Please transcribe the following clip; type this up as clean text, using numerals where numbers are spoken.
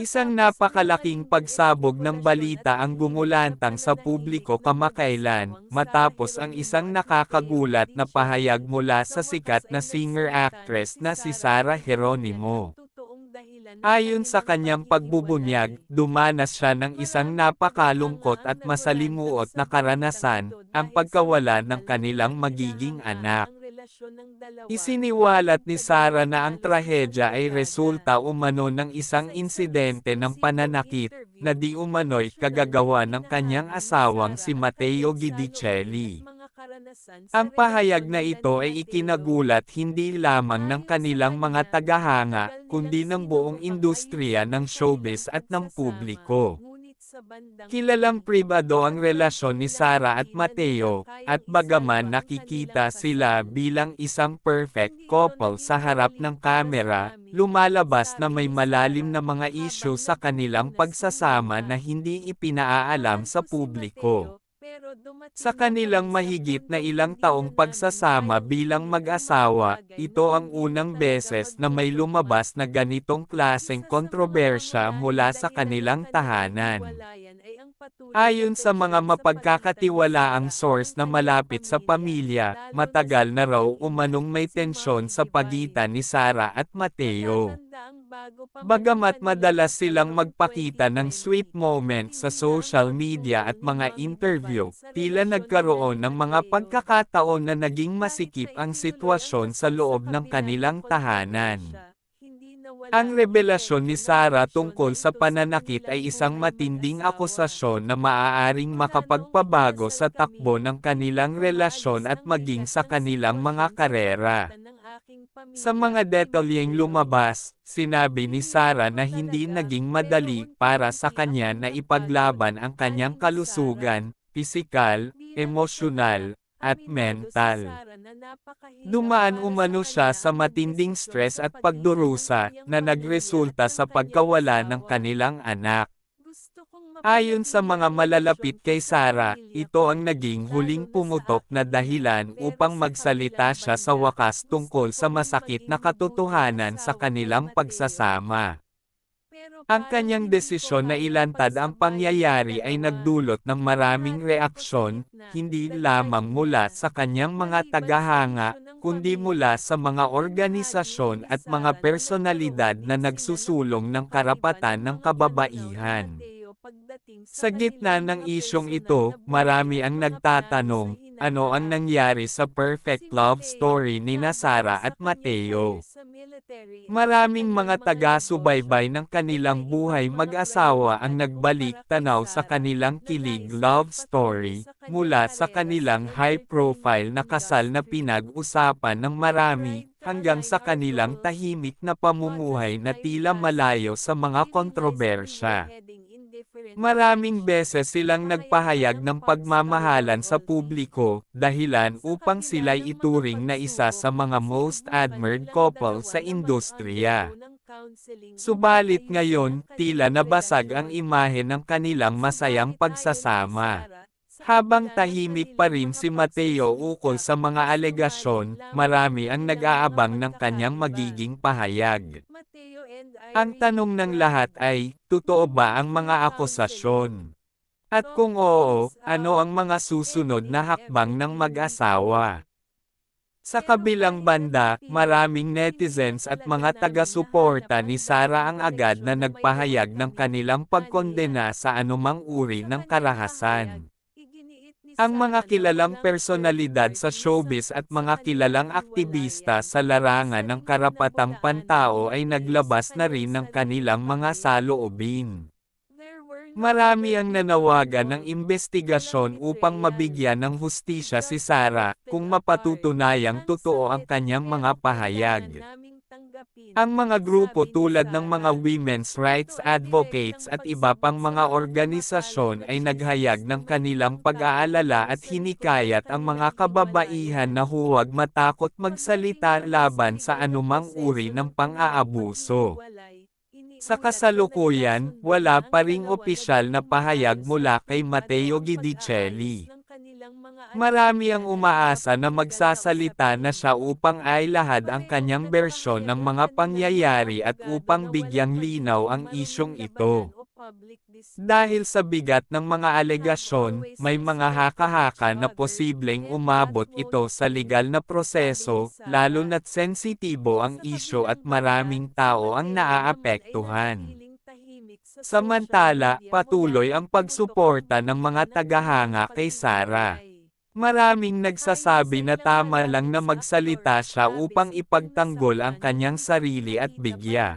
Isang napakalaking pagsabog ng balita ang gumulantang sa publiko kamakailan, matapos ang isang nakakagulat na pahayag mula sa sikat na singer-actress na si Sarah Geronimo. Ayon sa kanyang pagbubunyag, dumanas siya ng isang napakalungkot at masalimuot na karanasan, ang pagkawala ng kanilang magiging anak. Isiniwalat ni Sarah na ang trahedya ay resulta umano ng isang insidente ng pananakit, na di umano'y kagagawa ng kanyang asawang si Matteo Guidicelli. Ang pahayag na ito ay ikinagulat hindi lamang ng kanilang mga tagahanga, kundi ng buong industriya ng showbiz at ng publiko. Kilalang pribado ang relasyon ni Sarah at Matteo, at bagaman nakikita sila bilang isang perfect couple sa harap ng kamera, lumalabas na may malalim na mga isyu sa kanilang pagsasama na hindi ipinaalam sa publiko. Sa kanilang mahigit na ilang taong pagsasama bilang mag-asawa, ito ang unang beses na may lumabas na ganitong klaseng kontrobersya mula sa kanilang tahanan. Ayon sa mga mapagkakatiwalaang source na malapit sa pamilya, matagal na raw umanong may tensyon sa pagitan ni Sarah at Matteo. Bagamat madalas silang magpakita ng sweet moments sa social media at mga interview, tila nagkaroon ng mga pagkakataon na naging masikip ang sitwasyon sa loob ng kanilang tahanan. Ang revelasyon ni Sarah tungkol sa pananakit ay isang matinding akusasyon na maaaring makapagpabago sa takbo ng kanilang relasyon at maging sa kanilang mga karera. Sa mga detalyeng lumabas, sinabi ni Sarah na hindi naging madali para sa kanya na ipaglaban ang kanyang kalusugan, pisikal, emosyonal, at mental. Dumaan umano siya sa matinding stress at pagdurusa, na nagresulta sa pagkawala ng kanilang anak. Ayon sa mga malalapit kay Sarah, ito ang naging huling pumutok na dahilan upang magsalita siya sa wakas tungkol sa masakit na katotohanan sa kanilang pagsasama. Ang kanyang desisyon na ilantad ang pangyayari ay nagdulot ng maraming reaksyon, hindi lamang mula sa kanyang mga tagahanga, kundi mula sa mga organisasyon at mga personalidad na nagsusulong ng karapatan ng kababaihan. Sa gitna ng isyong ito, marami ang nagtatanong, ano ang nangyari sa perfect love story ni Sarah at Matteo? Maraming mga taga-subaybay ng kanilang buhay mag-asawa ang nagbalik tanaw sa kanilang kilig love story, mula sa kanilang high-profile na kasal na pinag-usapan ng marami, hanggang sa kanilang tahimik na pamumuhay na tila malayo sa mga kontrobersya. Maraming beses silang nagpahayag ng pagmamahalan sa publiko, dahilan upang sila'y ituring na isa sa mga most admired couple sa industriya. Subalit ngayon, tila nabasag ang imahe ng kanilang masayang pagsasama. Habang tahimik pa rin si Matteo ukol sa mga alegasyon, marami ang nag-aabang ng kanyang magiging pahayag. Ang tanong ng lahat ay, totoo ba ang mga akusasyon? At kung oo, ano ang mga susunod na hakbang ng mag-asawa? Sa kabilang banda, maraming netizens at mga taga-suporta ni Sarah ang agad na nagpahayag ng kanilang pagkondena sa anumang uri ng karahasan. Ang mga kilalang personalidad sa showbiz at mga kilalang aktivista sa larangan ng karapatang pantao ay naglabas na rin ng kanilang mga saloobin. Marami ang nanawagan ng imbestigasyon upang mabigyan ng hustisya si Sarah, kung mapatutunayang totoo ang kanyang mga pahayag. Ang mga grupo tulad ng mga women's rights advocates at iba pang mga organisasyon ay naghayag ng kanilang pag-aalala at hinikayat ang mga kababaihan na huwag matakot magsalita laban sa anumang uri ng pang-aabuso. Sa kasalukuyan, wala pa ring opisyal na pahayag mula kay Matteo Guidicelli. Marami ang umaasa na magsasalita na siya upang ailahad ang kanyang bersyon ng mga pangyayari at upang bigyang linaw ang isyung ito. Dahil sa bigat ng mga alegasyon, may mga haka-haka na posibleng umabot ito sa legal na proseso, lalo na't sensitibo ang isyu at maraming tao ang naaapektuhan. Samantala, patuloy ang pagsuporta ng mga tagahanga kay Sarah. Maraming nagsasabi na tama lang na magsalita siya upang ipagtanggol ang kanyang sarili at bigya